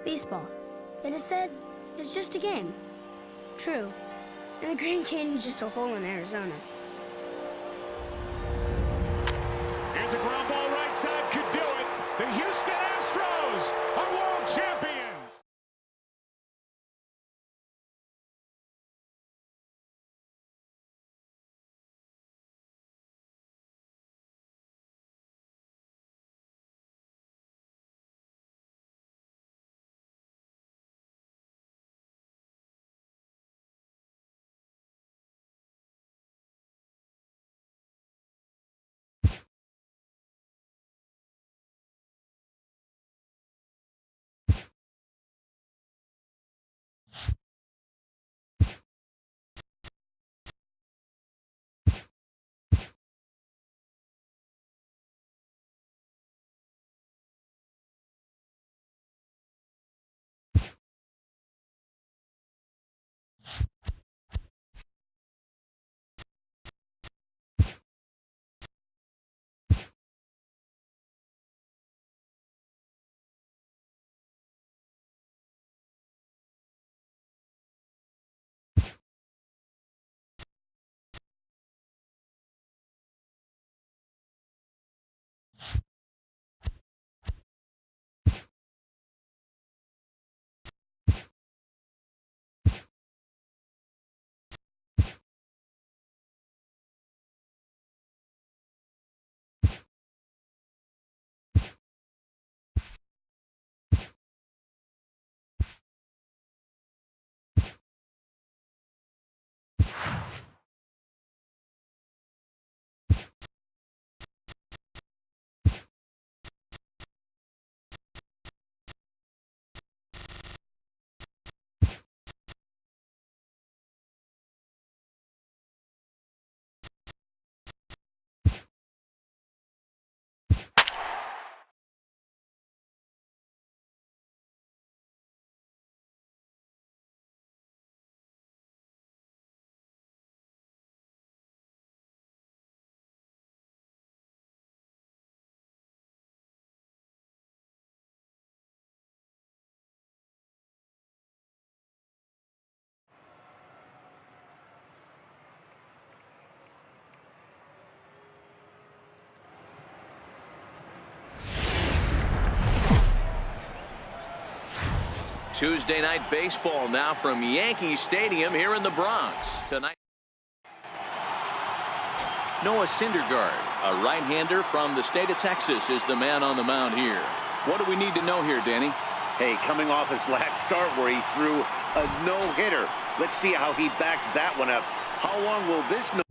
Baseball, it is said, is just a game. True. And the Grand Canyon's just a hole in Arizona. Here's a ground ball right side, could do it. The Houston Astros are world champions. Tuesday night baseball now from Yankee Stadium here in the Bronx. Tonight, Noah Syndergaard, a right-hander from the state of Texas, is the man on the mound here. What do we need to know here, Danny? Hey, coming off his last start where he threw a no-hitter. Let's see how he backs that one up. How long will this no...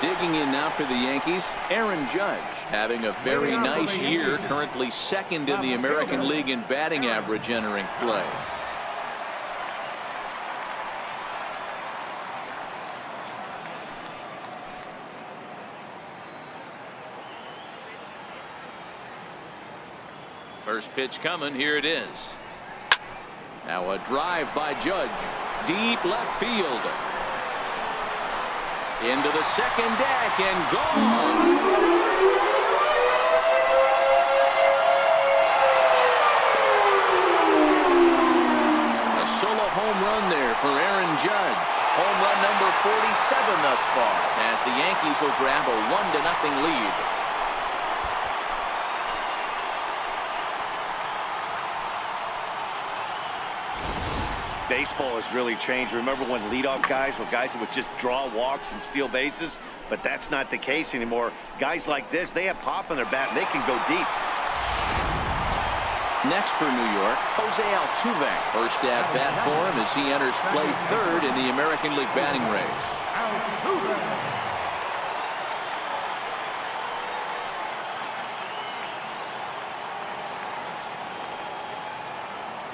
Digging in now for the Yankees, Aaron Judge, having a very nice year, currently second in the American League in batting average entering play. First pitch coming, here it is. Now a drive by Judge, deep left field. Into the second deck and gone. A solo home run there for Aaron Judge. Home run number 47 thus far, as the Yankees will grab a 1-0 lead. Baseball has really changed. Remember when leadoff guys were guys that would just draw walks and steal bases? But that's not the case anymore. Guys like this, they have pop in their bat and they can go deep. Next for New York, Jose Altuve. First at bat for him as he enters play third in the American League batting race.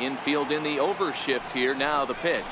Infield in the overshift here. Now the pitch.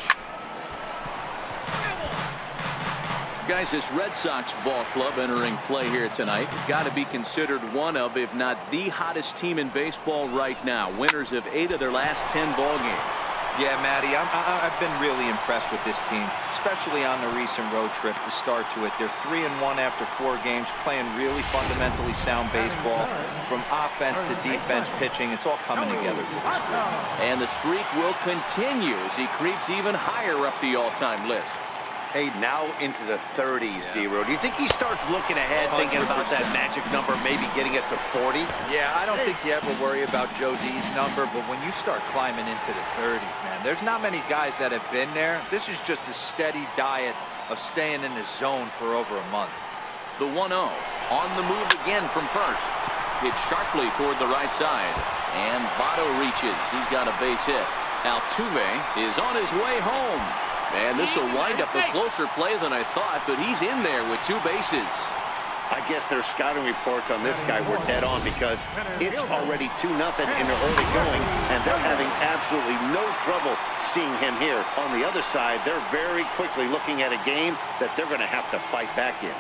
Guys, this Red Sox ball club entering play here tonight has got to be considered one of, if not the hottest team in baseball right now. Winners of 8 of their last 10 ball games. Yeah, Matty, I've been really impressed with this team, especially on the recent road trip to start to it. They're 3-1 after 4 games, playing really fundamentally sound baseball. From offense to defense, pitching, it's all coming together for this group. And the streak will continue as he creeps even higher up the all-time list. Hey, now into the 30s, D-Row. Do you think he starts looking ahead, thinking about that magic number, maybe getting it to 40? Yeah, I don't think you ever worry about Joe D's number, but when you start climbing into the 30s, man, there's not many guys that have been there. This is just a steady diet of staying in the zone for over a month. The 1-0 on the move again from first. Hit sharply toward the right side. And Votto reaches. He's got a base hit. Altuve is on his way home. And this will wind up a closer play than I thought, but he's in there with 2 bases. I guess their scouting reports on this guy were dead on because it's already 2-0 in the early going, and they're having absolutely no trouble seeing him here. On the other side, they're very quickly looking at a game that they're going to have to fight back in.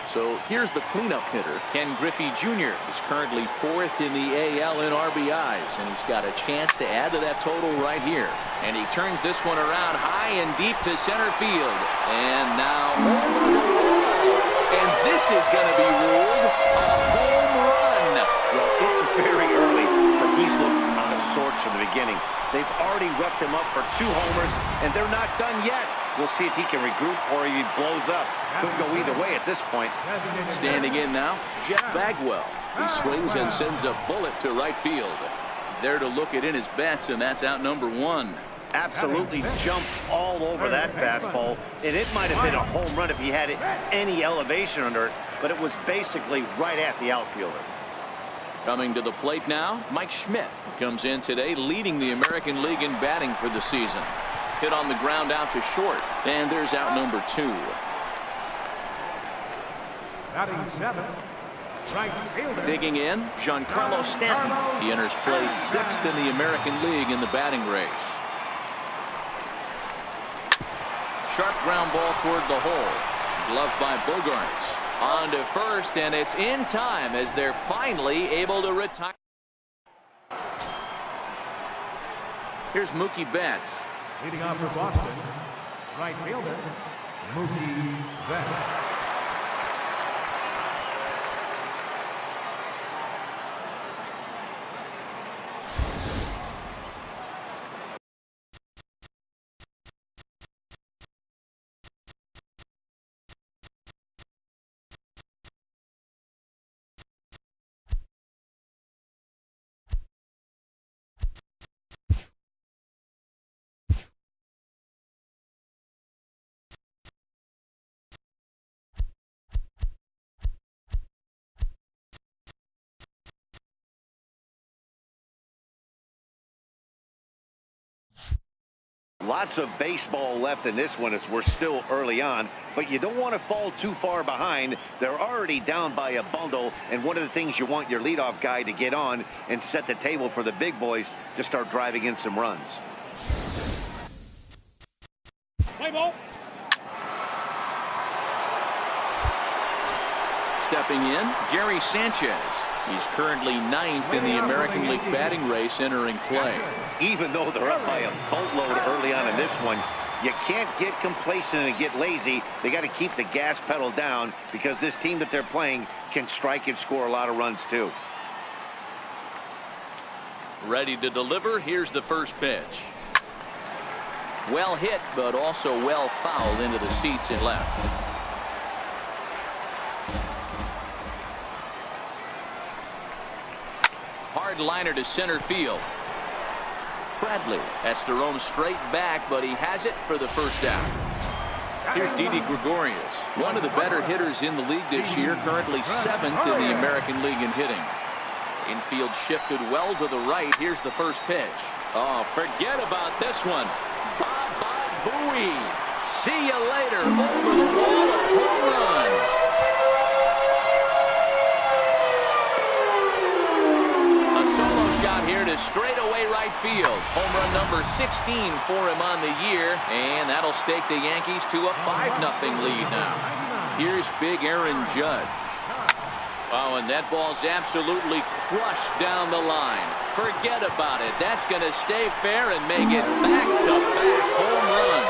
So here's the cleanup hitter. Ken Griffey Jr. is currently 4th in the AL in RBIs, and he's got a chance to add to that total right here. And he turns this one around high and deep to center field. And now over the wall. And this is going to be ruled a home run. Well, it's very early, but he's looked out of sorts from the beginning. They've already roughed him up for 2 homers, and they're not done yet. We'll see if he can regroup or he blows up. Could go either way at this point. Standing in now, Jeff Bagwell. He swings and sends a bullet to right field. There to look it in his bats, and that's out number 1. Absolutely jumped all over that fastball, and it might have been a home run if he had any elevation under it, but it was basically right at the outfielder. Coming to the plate now, Mike Schmidt comes in today, leading the American League in batting for the season. Hit on the ground out to short, and there's out number 2. Digging in, Giancarlo Stanton. He enters play 6th in the American League in the batting race. Sharp ground ball toward the hole. Gloved by Bogarts. On to first, and it's in time as they're finally able to retire. Here's Mookie Betts. Leading off for Boston, right fielder, Mookie Betts. Lots of baseball left in this one as we're still early on, but you don't want to fall too far behind. They're already down by a bundle, and one of the things you want your leadoff guy to get on and set the table for the big boys to start driving in some runs. Play ball. Stepping in, Gary Sanchez. He's currently 9th in the American League batting race entering play. Even though they're up by a boatload early on in this one, you can't get complacent and get lazy. They got to keep the gas pedal down because this team that they're playing can strike and score a lot of runs too. Ready to deliver. Here's the first pitch. Well hit, but also well fouled into the seats and left. Hard liner to center field. Bradley has to roam straight back, but he has it for the first out. Here's Didi Gregorius, one of the better hitters in the league this year, currently 7th in the American League in hitting. Infield shifted well to the right. Here's the first pitch. Oh, forget about this one. Baba Booey. See you later. Over the wall, a home run. A solo shot here to straightaway right field. Home run number 16 for him on the year, and that'll stake the Yankees to a 5-0 lead now. Here's big Aaron Judge. Oh, and that ball's absolutely crushed down the line. Forget about it. That's going to stay fair and make it back-to-back home run.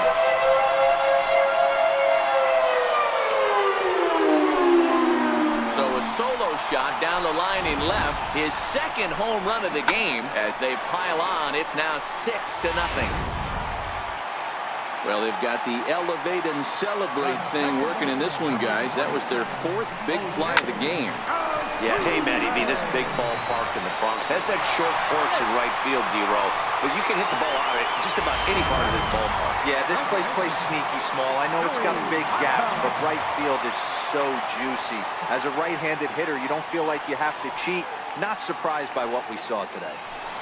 So a solo shot down the line in left. His second home run of the game. As they pile on, it's now 6-0. Well, they've got the elevate and celebrate thing working in this one, guys. That was their 4th big fly of the game. Yeah, hey, Matty V, this big ballpark in the Bronx has that short porch in right field, D-Row, but you can hit the ball out of just about any part of this ballpark. Yeah, this place plays sneaky small. I know it's got big gaps, but right field is so juicy. As a right-handed hitter, you don't feel like you have to cheat. Not surprised by what we saw today.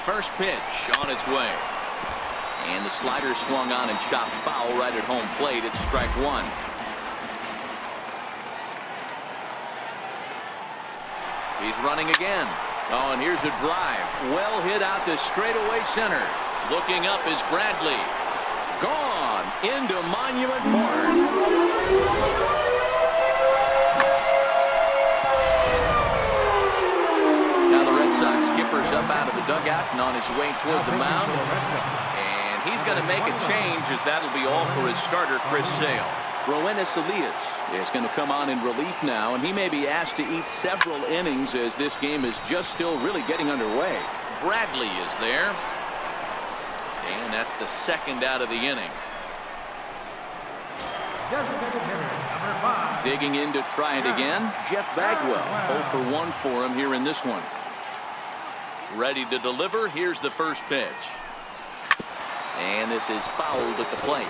First pitch on its way. And the slider swung on and chopped foul right at home plate. It's strike 1. He's running again. Oh, and here's a drive. Well hit out to straightaway center. Looking up is Bradley. Gone into Monument Park. Now the Red Sox skipper's up out of the dugout and on his way toward the mound. And he's going to make a change, as that'll be all for his starter, Chris Sale. Roenis Elias is going to come on in relief now, and he may be asked to eat several innings as this game is just still really getting underway. Bradley is there, and that's the second out of the inning. Digging in to try it again, Jeff Bagwell. 0 for 1 for him here in this one. Ready to deliver. Here's the first pitch. And this is fouled at the plate.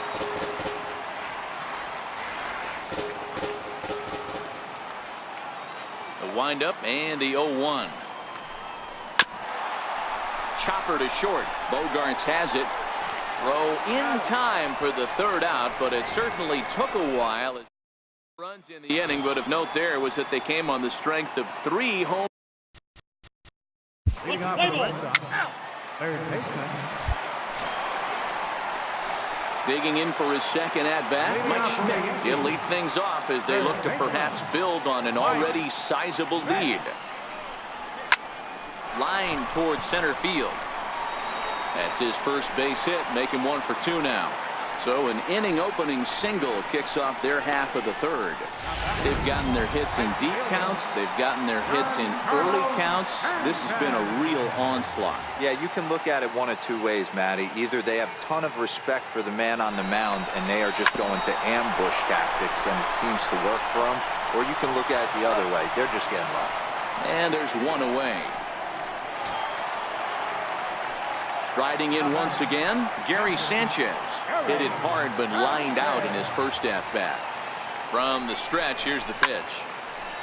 The windup and the 0-1. Chopper to short. Bogarts has it. Throw in time for the third out, but it certainly took a while. Runs in the inning, but of note there was that they came on the strength of 3 home. Digging in for his second at-bat, Mike Schmidt. He'll lead things off as they look to perhaps build on an already sizable lead. Line towards center field. That's his first base hit, making 1 for 2 now. So an inning-opening single kicks off their half of the third. They've gotten their hits in deep counts. They've gotten their hits in early counts. This has been a real onslaught. Yeah, you can look at it one of 2 ways, Matty. Either they have a ton of respect for the man on the mound and they are just going to ambush tactics and it seems to work for them, or you can look at it the other way. They're just getting lucky. And there's 1 away. Striding in once again, Gary Sanchez. Hit it hard but lined out in his first at-bat. From the stretch, here's the pitch.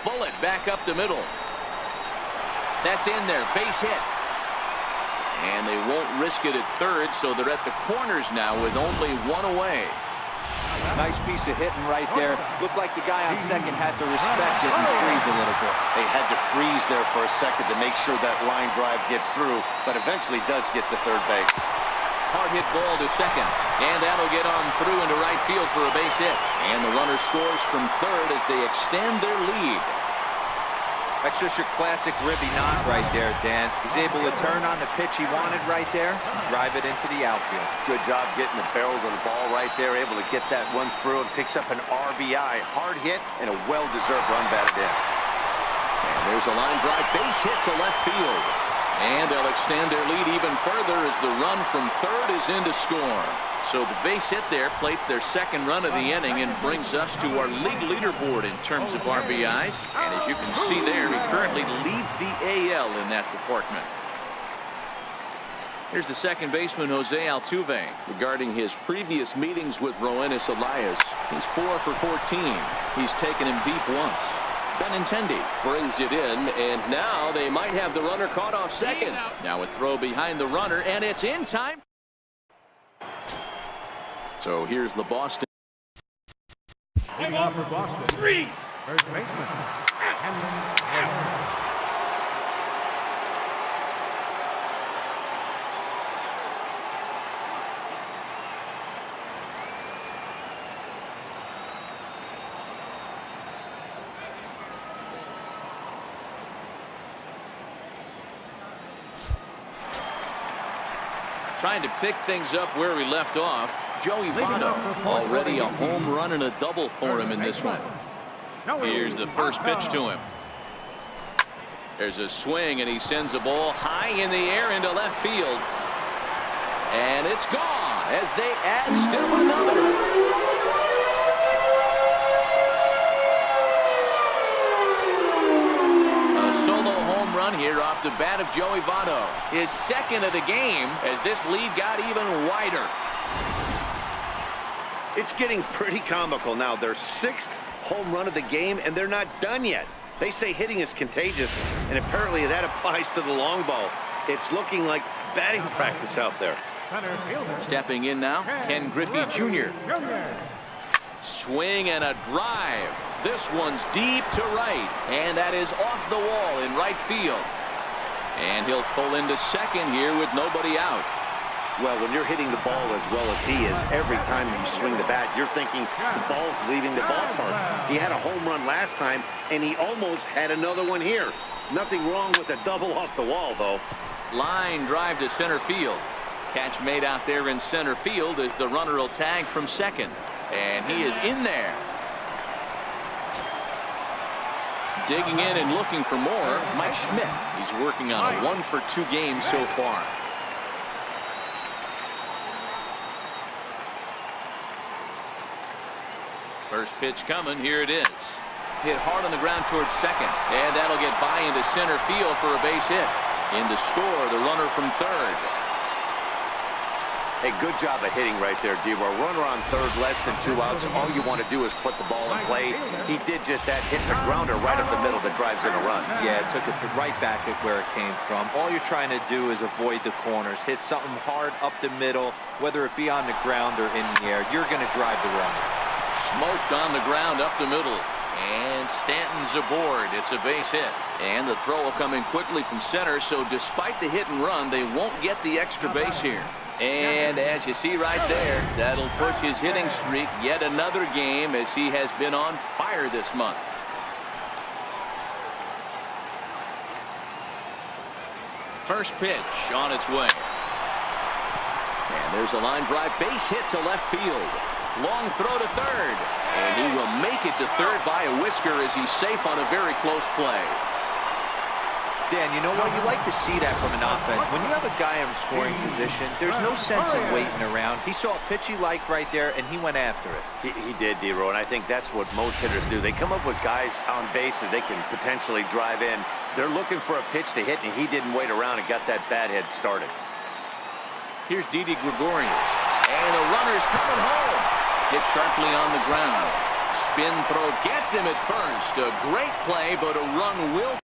Bullet back up the middle. That's in there, base hit. And they won't risk it at third, so they're at the corners now with only 1 away. Nice piece of hitting right there. Looked like the guy on second had to respect it and freeze a little bit. They had to freeze there for a second to make sure that line drive gets through, but eventually does get to third base. Hard hit ball to second, and that'll get on through into right field for a base hit. And the runner scores from third as they extend their lead. That's just your classic Ribby knock right there, Dan. He's able to turn on the pitch he wanted right there and drive it into the outfield. Good job getting the barrel of the ball right there, able to get that one through. It picks up an RBI. Hard hit and a well-deserved run batted in. And there's a line drive base hit to left field. And they'll extend their lead even further as the run from third is in to score. So the base hit there plates their second run of the inning and brings us to our league leaderboard in terms of RBIs. And as you can see there, he currently leads the AL in that department. Here's the second baseman, Jose Altuve. Regarding his previous meetings with Roenis Elias, he's 4 for 14. He's taken him deep once. Benintendi brings it in, and now they might have the runner caught off second. Now a throw behind the runner, and it's in time. So here's the Boston. Leading off for Boston. 3. First baseman. Trying to pick things up where we left off. Joey Votto, already a home run and a double for him in this one. Here's the first pitch to him. There's a swing, and he sends a ball high in the air into left field. And it's gone as they add still another. Run here off the bat of Joey Votto. His second of the game as this lead got even wider. It's getting pretty comical now. Their 6th home run of the game, and they're not done yet. They say hitting is contagious, and apparently that applies to the long ball. It's looking like batting practice out there. Stepping in now, Ken Griffey Jr. Swing and a drive. This one's deep to right, and that is off the wall in right field. And he'll pull into second here with nobody out. Well, when you're hitting the ball as well as he is, every time you swing the bat, you're thinking the ball's leaving the ballpark. He had a home run last time, and he almost had another one here. Nothing wrong with a double off the wall, though. Line drive to center field. Catch made out there in center field as the runner will tag from second. And he is in there. Digging in and looking for more, Mike Schmidt. He's working on a 1-for-2 game so far. First pitch coming. Here it is. Hit hard on the ground towards second. And that'll get by into center field for a base hit. In to score, the runner from third. Hey, good job of hitting right there, D-Roy. Runner on third, less than 2 outs. All you want to do is put the ball in play. He did just that. Hits a grounder right up the middle that drives in a run. Yeah, it took it right back at where it came from. All you're trying to do is avoid the corners. Hit something hard up the middle, whether it be on the ground or in the air. You're going to drive the run. Smoked on the ground up the middle. And Stanton's aboard. It's a base hit. And the throw coming quickly from center, so despite the hit and run, they won't get the extra base here. And as you see right there, that'll push his hitting streak yet another game as he has been on fire this month. First pitch on its way. And there's a line drive base hit to left field. Long throw to third. And he will make it to third by a whisker as he's safe on a very close play. Dan, you know what? You like to see that from an offense. When you have a guy in scoring position, there's no sense in waiting around. He saw a pitch he liked right there, and he went after it. He did, D-Roy, and I think that's what most hitters do. They come up with guys on base that they can potentially drive in. They're looking for a pitch to hit, and he didn't wait around and got that bat hit started. Here's Didi Gregorius. And the runner's coming home. Hit sharply on the ground. Spin throw gets him at first. A great play, but a run will